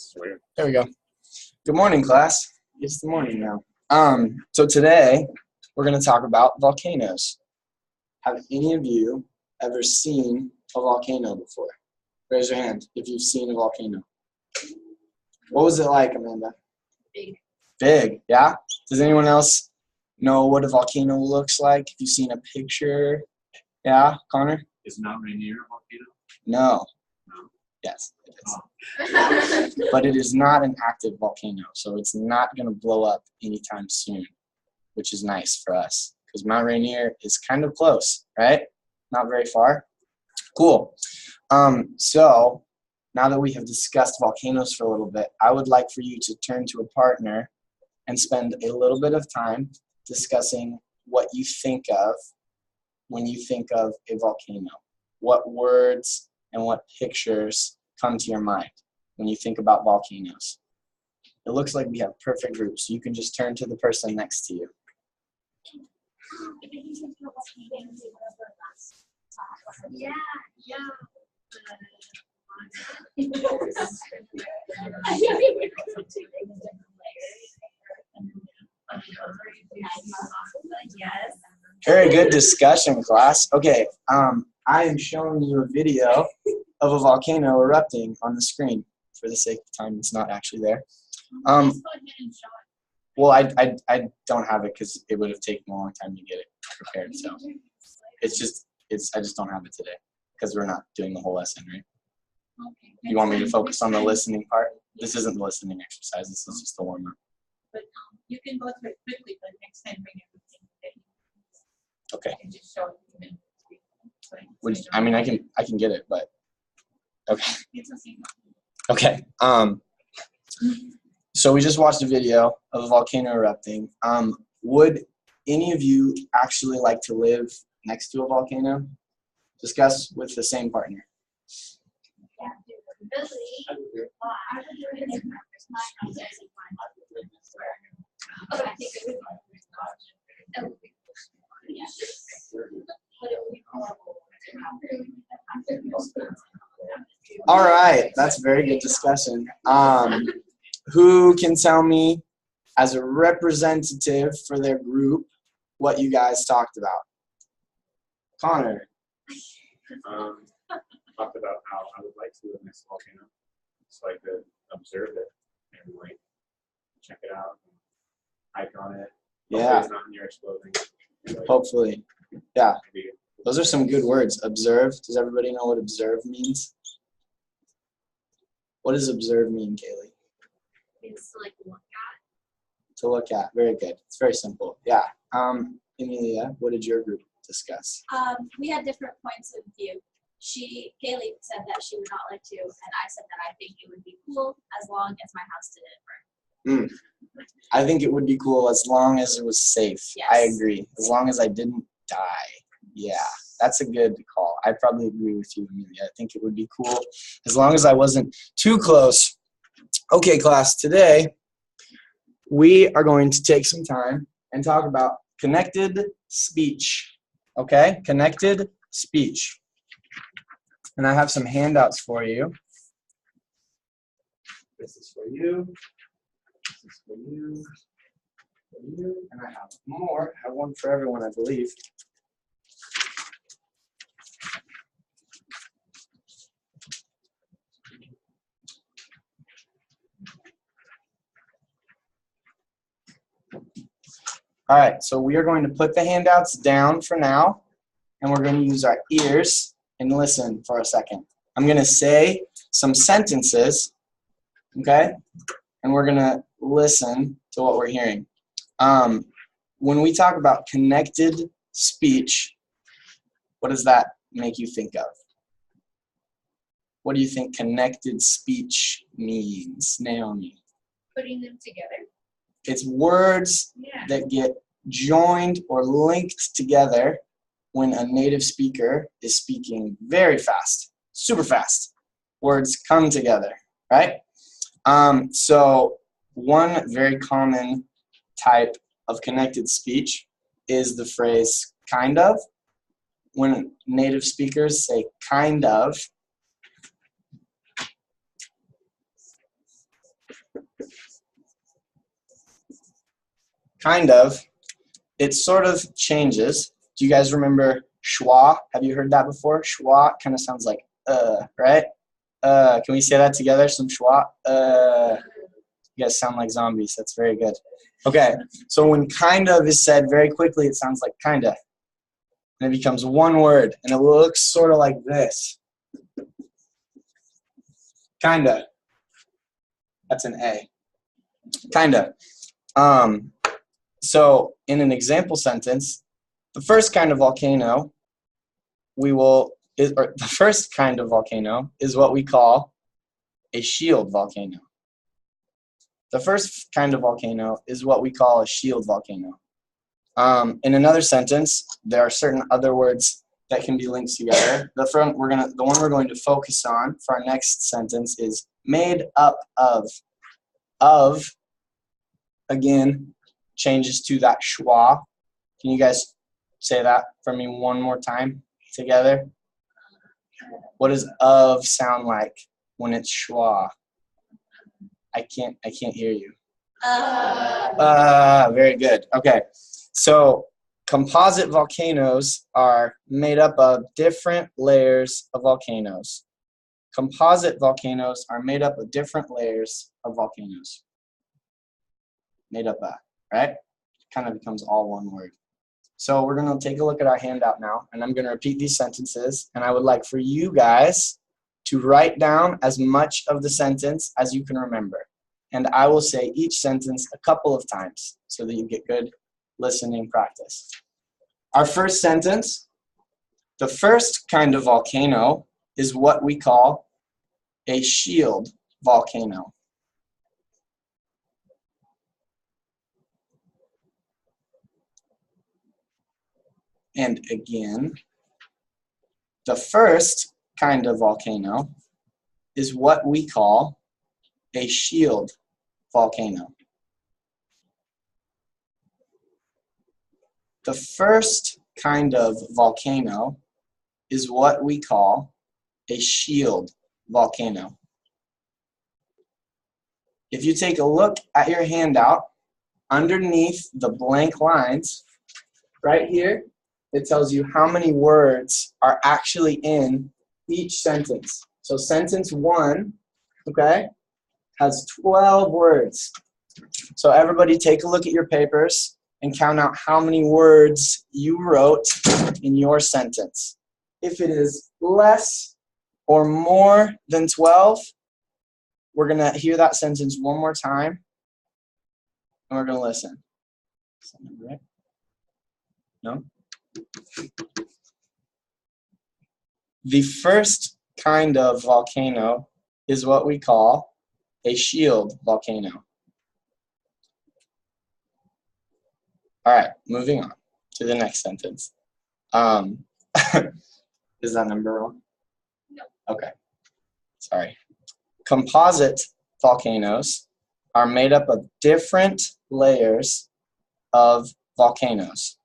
Swear. There we go. Good morning, class. It's the morning now. So today we're going to talk about volcanoes. Have any of you ever seen a volcano before? Raise your hand if you've seen a volcano. What was it like, Amanda? Big. Big, yeah? Does anyone else know what a volcano looks like? If you've seen a picture? Yeah, Connor? Is Mount Rainier a volcano? No. No. Yes, it is. Oh. But it is not an active volcano, so it's not going to blow up anytime soon, which is nice for us because Mount Rainier is kind of close, right? Not very far. Cool. So now that we have discussed volcanoes for a little bit, I would like for you to turn to a partner and spend a little bit of time discussing what you think of when you think of a volcano. What words and what pictures come to your mind when you think about volcanoes? It looks like we have perfect groups, so you can just turn to the person next to you. Yeah. Yes. Very good discussion, class. Okay, I am showing you a video of a volcano erupting on the screen. For the sake of time, it's not actually there. Just go ahead and show it. Well, I don't have it because it would have taken a long time to get it prepared. So I just don't have it today because we're not doing the whole lesson, right? Okay. You want me to focus on the listening part? This isn't the listening exercise. This is just the warm up. But you can go through it quickly, but next time bring everything that you Okay. can just show it. I mean, I can get it, but okay. It's okay. Okay. So we just watched a video of a volcano erupting. Would any of you actually like to live next to a volcano? Discuss with the same partner. All right, that's a very good discussion. Who can tell me, as a representative for their group, what you guys talked about? Connor. Talked about how I would like to live next to a volcano so I could observe it and like check it out and hike on it. Yeah. Hopefully it's not near exploding. Like, Hopefully. Yeah. maybe Those are some good words. Observe. Does everybody know what observe means? What does observe mean, Kaylee? It's like look at. To look at. Very good. It's very simple. Yeah. Emilia, what did your group discuss? We had different points of view. Kaylee said that she would not like to, and I said that I think it would be cool as long as my house didn't burn. I think it would be cool as long as it was safe. Yes. I agree. As long as I didn't die. Yeah, that's a good call. I probably agree with you, Amelia. I think it would be cool as long as I wasn't too close. Okay, class, today we are going to take some time and talk about connected speech. Okay, connected speech. And I have some handouts for you. This is for you. This is for you. For you. And I have more. I have one for everyone, I believe. All right, so we are going to put the handouts down for now, and we're going to use our ears and listen for a second. I'm going to say some sentences, okay? And we're going to listen to what we're hearing. When we talk about connected speech, what does that make you think of? What do you think connected speech means, Naomi? Putting them together. It's words Yeah. that get joined or linked together when a native speaker is speaking very fast, super fast. Words come together, right? So one very common type of connected speech is the phrase kind of. When native speakers say kind of, kind of, it sort of changes. Do you guys remember schwa? Have you heard that before? Schwa kind of sounds like right? Can we say that together? Some schwa? You guys sound like zombies. That's very good. Okay, so when kind of is said very quickly, it sounds like kinda. And it becomes one word, and it looks sort of like this. Kinda. That's an A. Kinda. So in an example sentence, the first kind of volcano the first kind of volcano is what we call a shield volcano. The first kind of volcano is what we call a shield volcano. In another sentence, there are certain other words that can be linked together. The one we're going to focus on for our next sentence is made up of. Of, again, changes to that schwa. Can you guys say that for me one more time together? What does of sound like when it's schwa? I can't hear you. Very good. Okay. So composite volcanoes are made up of different layers of volcanoes. Composite volcanoes are made up of different layers of volcanoes. Made up of, right? Kind of becomes all one word. So we're going to take a look at our handout now, and I'm going to repeat these sentences, and I would like for you guys to write down as much of the sentence as you can remember. And I will say each sentence a couple of times so that you get good listening practice. Our first sentence, the first kind of volcano is what we call a shield volcano. And again, the first kind of volcano is what we call a shield volcano. The first kind of volcano is what we call a shield volcano. If you take a look at your handout, underneath the blank lines, right here, it tells you how many words are actually in each sentence. So sentence 1, okay, has 12 words. So everybody take a look at your papers and count out how many words you wrote in your sentence. If it is less or more than 12, we're going to hear that sentence one more time, and we're going to listen. Is that number right? No? The first kind of volcano is what we call a shield volcano. All right, moving on to the next sentence. Is that number wrong? No. Okay, sorry. Composite volcanoes are made up of different layers of volcanoes.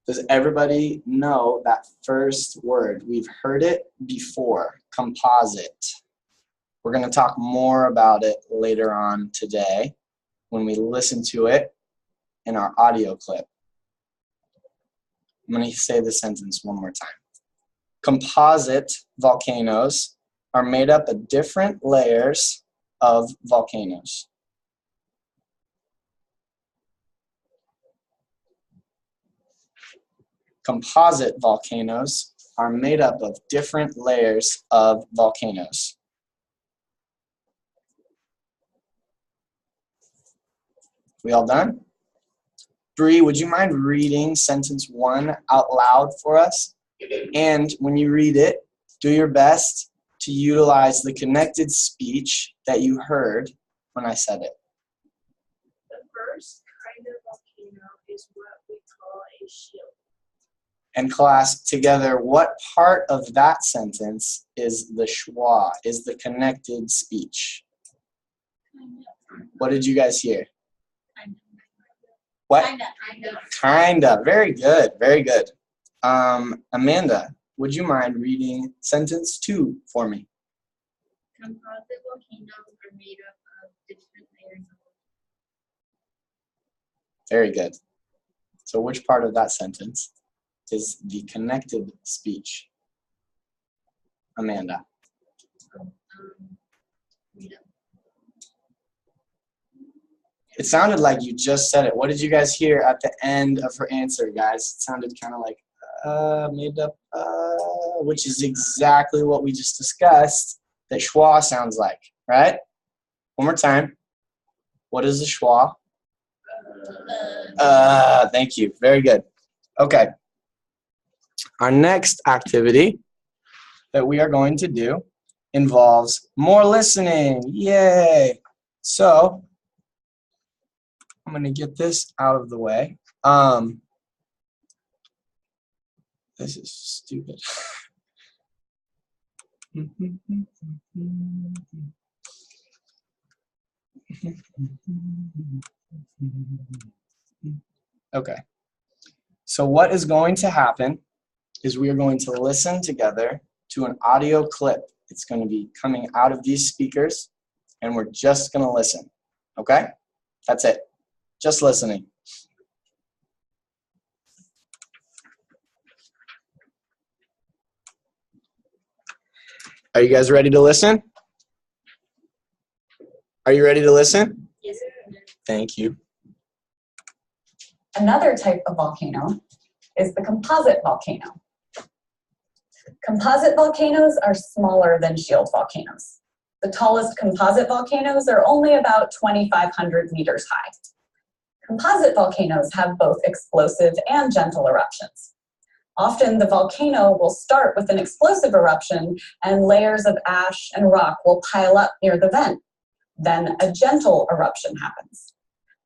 Does everybody know that first word? We've heard it before, composite. We're going to talk more about it later on today when we listen to it in our audio clip. I'm going to say the sentence one more time. Composite volcanoes are made up of different layers of volcanoes. Composite volcanoes are made up of different layers of volcanoes. We all done? Bree, would you mind reading sentence 1 out loud for us? And when you read it, do your best to utilize the connected speech that you heard when I said it. The first kind of volcano is what we call a shield. And class, together, what part of that sentence is the schwa, is the connected speech? What did you guys hear? What? Kinda. Very good. Very good. Amanda, would you mind reading sentence 2 for me? Composite volcanoes are made up of different layers of Very good. So which part of that sentence is the connected speech? Amanda. made up. It sounded like you just said it. What did you guys hear at the end of her answer, guys? It sounded kind of like made up, which is exactly what we just discussed that schwa sounds like, right? One more time. What is a schwa? Thank you. Very good. Okay. Our next activity that we are going to do involves more listening. Yay! So I'm going to get this out of the way. This is stupid. Okay. So what is going to happen is we are going to listen together to an audio clip. It's going to be coming out of these speakers, and we're just going to listen. Okay? That's it. Just listening. Are you guys ready to listen? Are you ready to listen? Yes. Thank you. Another type of volcano is the composite volcano. Composite volcanoes are smaller than shield volcanoes. The tallest composite volcanoes are only about 2,500 meters high. Composite volcanoes have both explosive and gentle eruptions. Often the volcano will start with an explosive eruption and layers of ash and rock will pile up near the vent. Then a gentle eruption happens.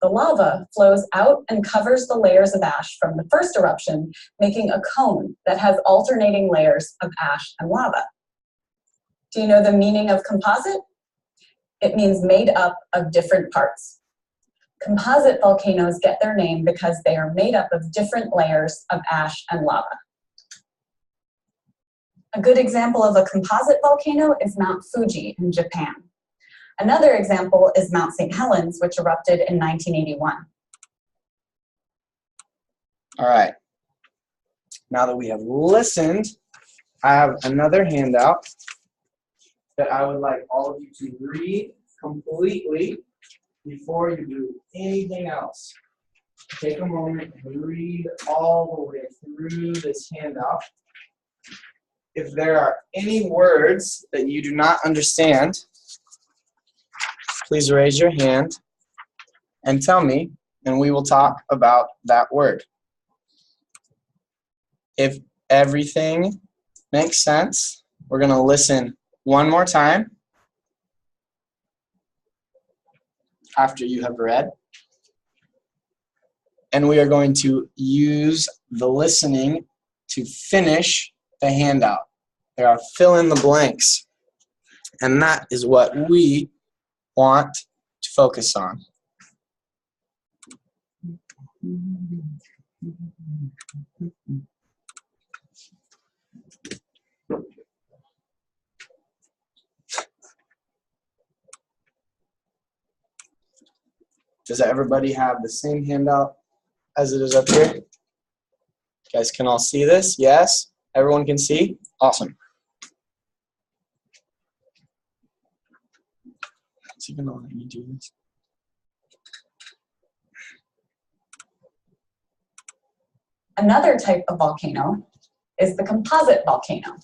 The lava flows out and covers the layers of ash from the first eruption, making a cone that has alternating layers of ash and lava. Do you know the meaning of composite? It means made up of different parts. Composite volcanoes get their name because they are made up of different layers of ash and lava. A good example of a composite volcano is Mount Fuji in Japan. Another example is Mount St. Helens, which erupted in 1981. All right. Now that we have listened, I have another handout that I would like all of you to read completely before you do anything else. Take a moment and read all the way through this handout. If there are any words that you do not understand, please raise your hand and tell me, and we will talk about that word. If everything makes sense, we're going to listen one more time after you have read. And we are going to use the listening to finish the handout. There are fill in the blanks. And that is what we want to focus on. Does everybody have the same handout as it is up here? You guys can all see this? Yes? Everyone can see? Awesome. Is he going to let me do this? Another type of volcano is the composite volcano.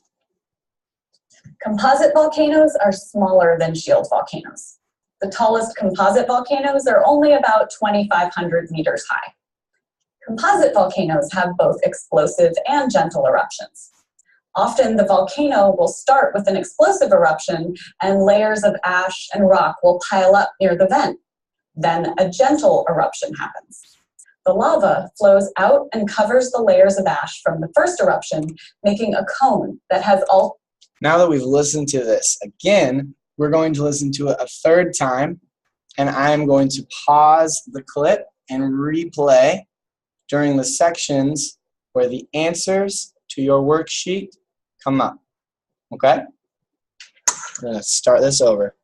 Composite volcanoes are smaller than shield volcanoes. The tallest composite volcanoes are only about 2,500 meters high. Composite volcanoes have both explosive and gentle eruptions. Often the volcano will start with an explosive eruption and layers of ash and rock will pile up near the vent. Then a gentle eruption happens. The lava flows out and covers the layers of ash from the first eruption, making a cone that has all. Now that we've listened to this again, we're going to listen to it a third time, and I'm going to pause the clip and replay during the sections where the answers to your worksheet come up. Okay? We're going to start this over.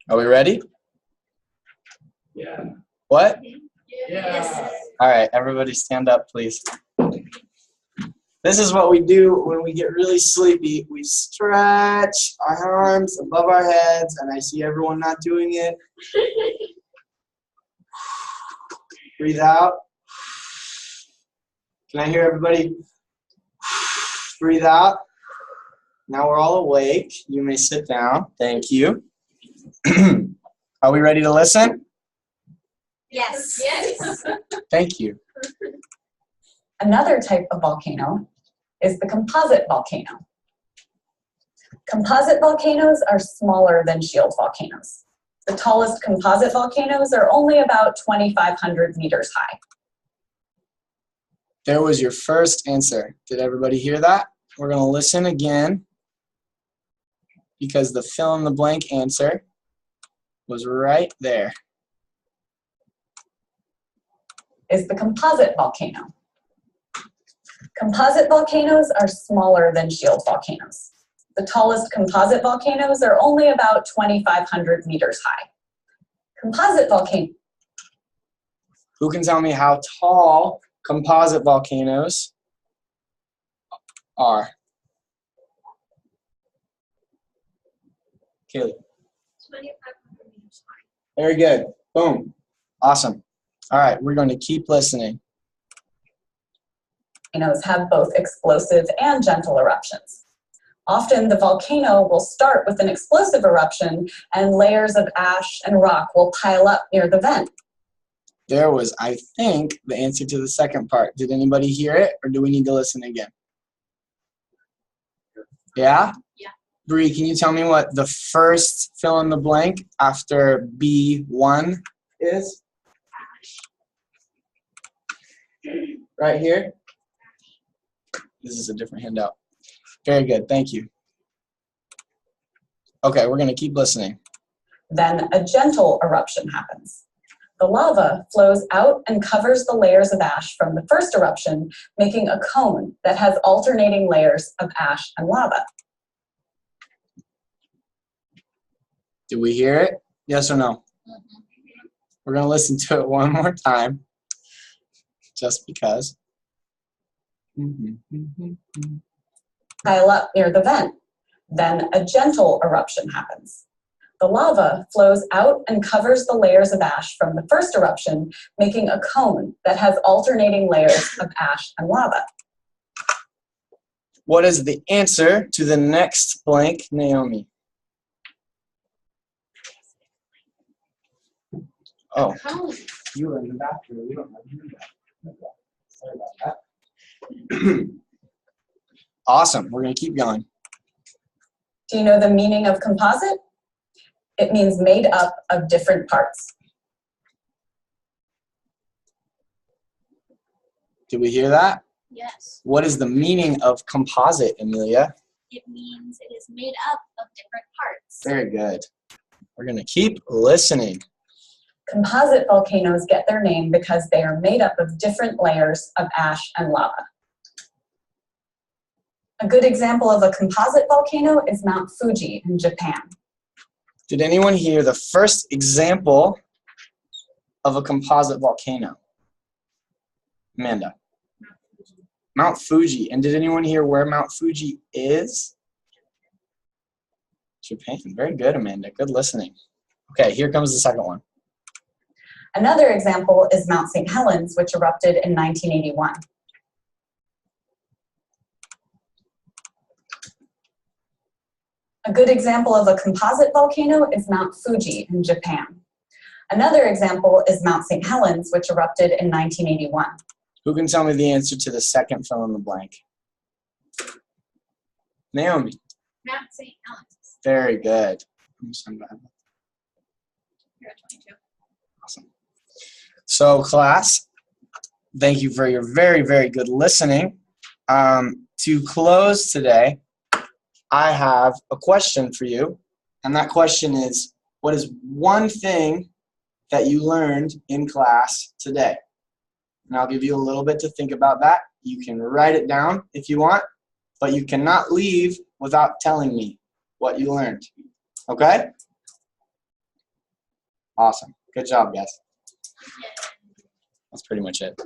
Are we ready? Yeah. What? Yeah. All right, everybody stand up, please. This is what we do when we get really sleepy. We stretch our arms above our heads, and I see everyone not doing it. Breathe out. Can I hear everybody? Breathe out. Now we're all awake. You may sit down. Thank you. Are we ready to listen? Yes. Yes. Thank you. Another type of volcano is the composite volcano. Composite volcanoes are smaller than shield volcanoes. The tallest composite volcanoes are only about 2,500 meters high. There was your first answer. Did everybody hear that? We're going to listen again because the fill in the blank answer was right there. Is the composite volcano. Composite volcanoes are smaller than shield volcanoes. The tallest composite volcanoes are only about 2,500 meters high. Composite volcano. Who can tell me how tall composite volcanoes are? Kaylee. 2,500 meters high. Very good. Boom. Awesome. All right, we're going to keep listening. Volcanoes have both explosive and gentle eruptions. Often the volcano will start with an explosive eruption and layers of ash and rock will pile up near the vent. There was, I think, the answer to the second part. Did anybody hear it, or do we need to listen again? Yeah? Yeah. Bree, can you tell me what the first fill in the blank after B1 is? Right here? This is a different handout. Very good, thank you. Okay, we're going to keep listening. Then a gentle eruption happens. The lava flows out and covers the layers of ash from the first eruption, making a cone that has alternating layers of ash and lava. Did we hear it? Yes or no? Mhm. We're going to listen to it one more time, just because. Pile up near the vent. Then a gentle eruption happens. The lava flows out and covers the layers of ash from the first eruption, making a cone that has alternating layers of ash and lava. What is the answer to the next blank, Naomi? Oh, you were in the bathroom. You don't have to do that. Sorry about that. Awesome. We're going to keep going. Do you know the meaning of composite? It means made up of different parts. Did we hear that? Yes. What is the meaning of composite, Amelia? It means it is made up of different parts. Very good. We're going to keep listening. Composite volcanoes get their name because they are made up of different layers of ash and lava. A good example of a composite volcano is Mount Fuji in Japan. Did anyone hear the first example of a composite volcano? Amanda. Mount Fuji. And did anyone hear where Mount Fuji is? Japan. Very good, Amanda. Good listening. Okay, here comes the second one. Another example is Mount St. Helens, which erupted in 1981. A good example of a composite volcano is Mount Fuji in Japan. Another example is Mount St. Helens, which erupted in 1981. Who can tell me the answer to the second fill in the blank? Naomi. Mount St. Helens. Very good. You're at 22. Awesome. So, class, thank you for your very, very good listening. To close today, I have a question for you, and that question is, what is one thing that you learned in class today? and I'll give you a little bit to think about that. You can write it down if you want, but you cannot leave without telling me what you learned. Okay? Awesome. Good job, guys. That's pretty much it.